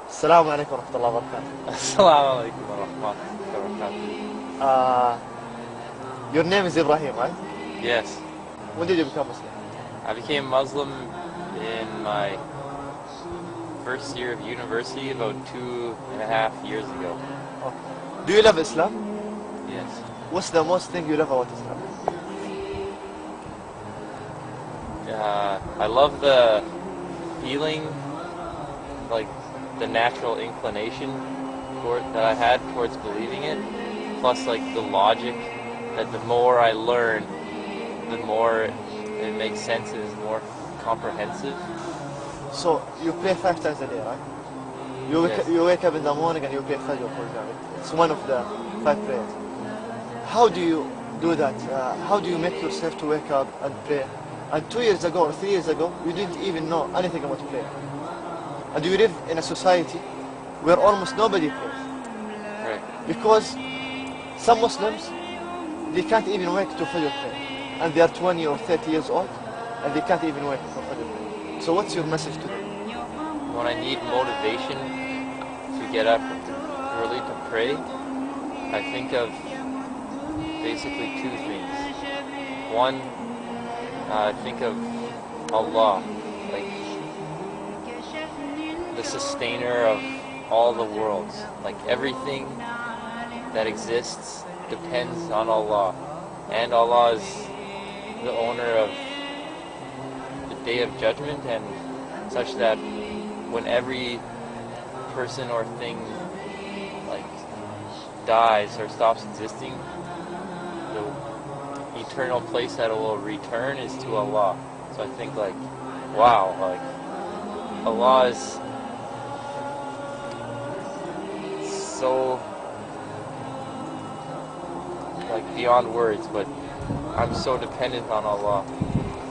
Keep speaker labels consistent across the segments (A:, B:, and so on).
A: السلام عليكم ورحمة الله وبركاته.
B: Assalamu alaikum wa rahmatullahi wa barakatuh.
A: Your name is Ibrahim, right?
B: Yes,
A: When did you become Muslim?
B: I became Muslim in my first year of university about 2.5 years ago.
A: Okay. Do you love Islam?
B: Yes.
A: What's the most thing you love about Islam?
B: I love the feeling, like the natural inclination that I had towards believing it, plus like the logic that the more I learn, the more it makes sense and is more comprehensive.
A: So you pray 5 times a day, right?
B: Yes.
A: You wake up in the morning and you pray Fajr, for example. It's one of the 5 prayers. How do you do that? How do you make yourself to wake up and pray? And 2 years ago or 3 years ago, you didn't even know anything about prayer. And you live in a society where almost nobody prays.
B: Right.
A: Because some Muslims, they can't even wake to Fajr prayer. And they are 20 or 30 years old, and they can't even wake for Fajr prayer. So what's your message to them?
B: When I need motivation to get up early to pray, I think of basically two things. One, I think of Allah, like the sustainer of all the worlds. Like everything that exists depends on Allah. And Allah is the owner of the Day of Judgment, and such that when every person or thing like dies or stops existing, the eternal place that it will return is to Allah. So I think like, wow, like Allah is so like beyond words, but I'm so dependent on Allah.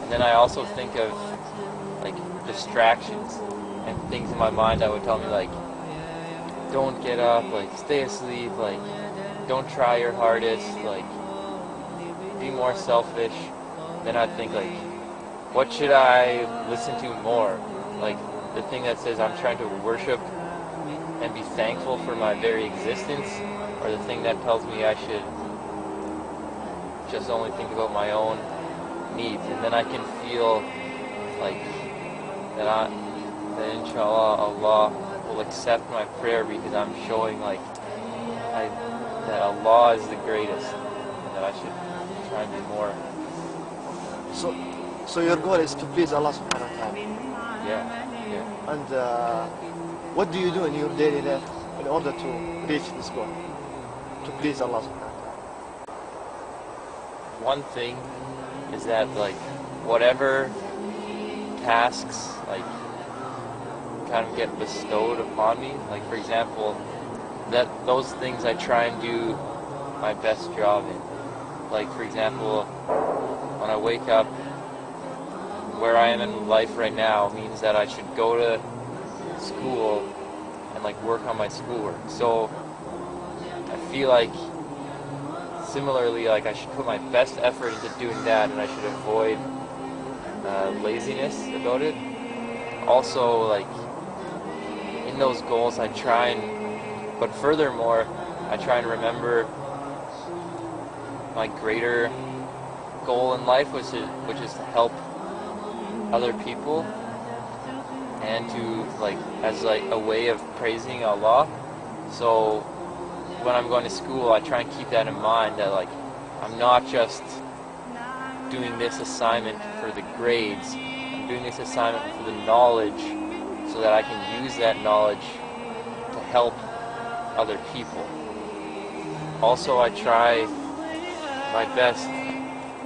B: And then I also think of like distractions and things in my mind that would tell me like, don't get up, like stay asleep, like don't try your hardest, like be more selfish. Then I think like, what should I listen to more? Like the thing that says I'm trying to worship and be thankful for my very existence, or the thing that tells me I should just only think about my own needs. And then I can feel like that inshallah Allah will accept my prayer, because I'm showing like that Allah is the greatest, and that I should try and do more.
A: So your goal is to please Allah subhanahu wa ta'ala.
B: Yeah.
A: And what do you do in your daily life in order to reach this goal? To please Allah subhanahu wa ta'ala.
B: One thing is that like whatever tasks like kind of get bestowed upon me, like for example, that those things I try and do my best job in. Like for example, when I wake up, where I am in life right now means that I should go to school and like work on my schoolwork. So I feel like similarly, like I should put my best effort into doing that, and I should avoid laziness about it. Also, like in those goals, I try and, but furthermore, I try and remember my greater goal in life, which is to help other people, and to like as like a way of praising Allah. So when I'm going to school, I try and keep that in mind, that like I'm not just doing this assignment for the grades, I'm doing this assignment for the knowledge, so that I can use that knowledge to help other people. Also, I try my best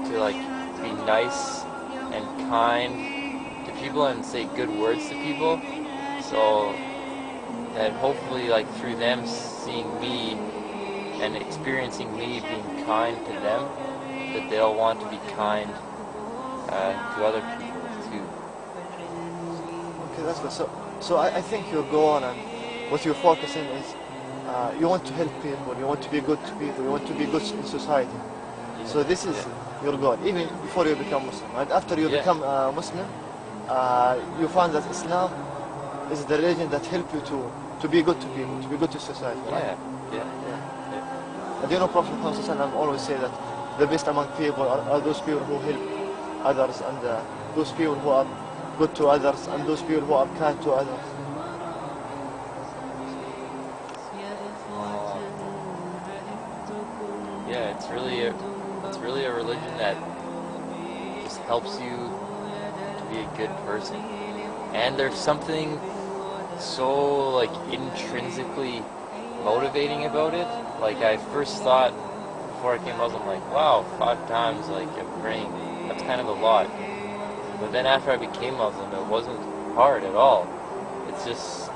B: to like be nice and kind to people and say good words to people, so that hopefully like through them seeing me and experiencing me being kind to them, that they'll want to be kind to other people too.
A: Okay, that's good. So I think your goal and what you're focusing is you want to help people, you want to be good to people, you want to be good in society. So this is your goal, even before you become Muslim. And after you become Muslim, you find that Islam is the religion that helps you to to be good to people, to be good to society. Right?
B: Yeah.
A: And you know, Prophet Muhammad always say that the best among people are those people who help others, and those people who are good to others, and those people who are kind to others.
B: Yeah, it's really a religion that just helps you to be a good person. And there's something so like intrinsically motivating about it. Like I first thought before I became Muslim, like, wow, 5 times like I'm praying, that's kind of a lot. But then after I became Muslim, it wasn't hard at all. It's just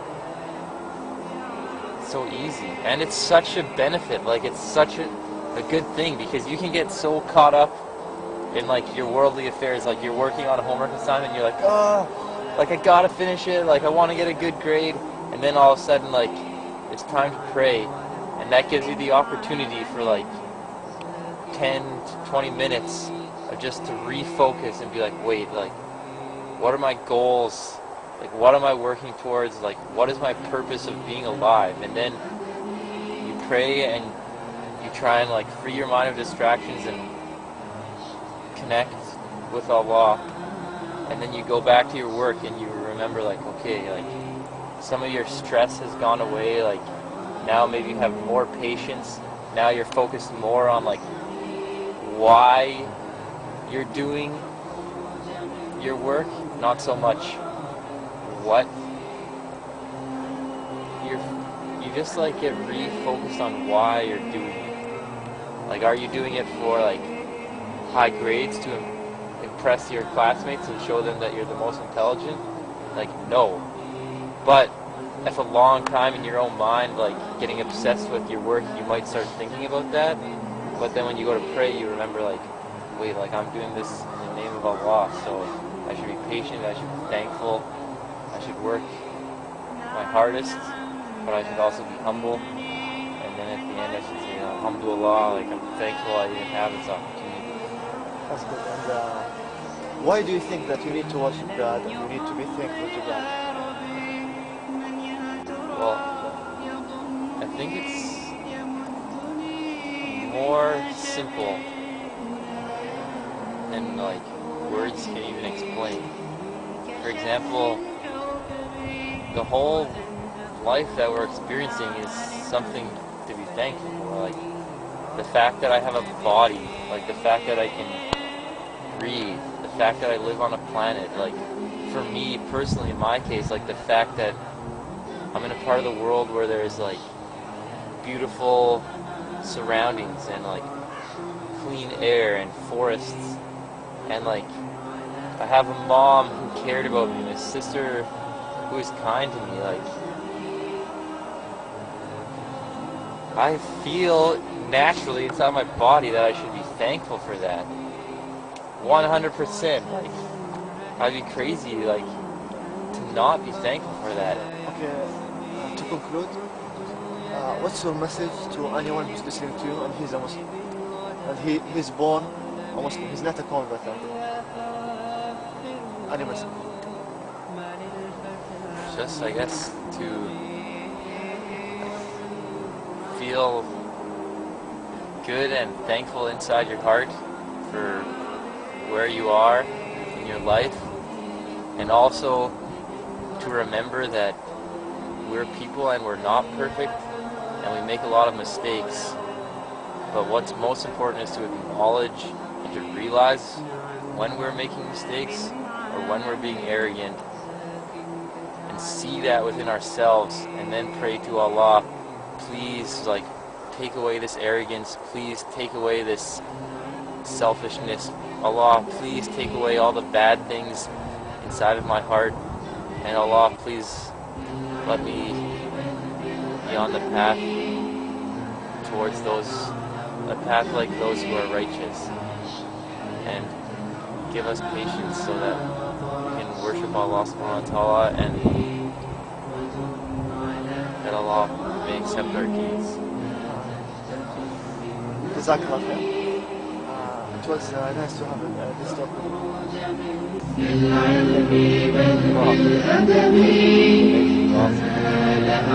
B: so easy, and it's such a benefit. Like it's such a good thing, because you can get so caught up in like your worldly affairs. Like you're working on a homework assignment, and you're like, oh, like I gotta finish it, like I want to get a good grade, and then all of a sudden like it's time to pray, and that gives you the opportunity for like 10 to 20 minutes of just to refocus and be like, wait, like what are my goals, like what am I working towards, like what is my purpose of being alive? And then you pray and you try and like free your mind of distractions and connect with Allah, and then you go back to your work and you remember like, okay, like some of your stress has gone away, like now maybe you have more patience, now you're focused more on like why you're doing your work, not so much what you just like get refocused on why you're doing it. Like, are you doing it for like high grades to impress your classmates and show them that you're the most intelligent? Like, no. But if a long time in your own mind, like getting obsessed with your work, you might start thinking about that. But then when you go to pray, you remember like, wait, like I'm doing this in the name of Allah, so I should be patient, I should be thankful, I should work my hardest, but I should also be humble. And then at the end I should say, alhamdulillah, like I'm thankful I even have this opportunity.
A: That's good. And why do you think that you need to worship God and you need to be thankful to God?
B: Well, I think it's more simple than like words can even explain. For example, the whole life that we're experiencing is something to be thankful for. Like the fact that I have a body, like the fact that I can breathe, the fact that I live on a planet. Like for me personally, in my case, like the fact that I'm in a part of the world where there's like beautiful surroundings and like clean air and forests, and like I have a mom who cared about me and a sister who is kind to me. Like I feel naturally inside my body that I should be thankful for that. 100%. Like I'd be crazy like to not be thankful for that.
A: Okay, to conclude, what's your message to anyone who's listening to you and he's a Muslim? And he's born a Muslim, he's not a convert. Any message?
B: Just, I guess, to feel good and thankful inside your heart for where you are in your life, and also to remember that we're people and we're not perfect and we make a lot of mistakes, but what's most important is to acknowledge and to realize when we're making mistakes or when we're being arrogant, and see that within ourselves, and then pray to Allah, please like take away this arrogance, please take away this selfishness, Allah, please take away all the bad things inside of my heart, and Allah, please let me be on the path towards a path like those who are righteous, and give us patience so that we can worship Allah subhanahu wa ta'ala and that Allah may accept our deeds.
A: Jazakallah khair. It was nice to have this topic.
B: Awesome.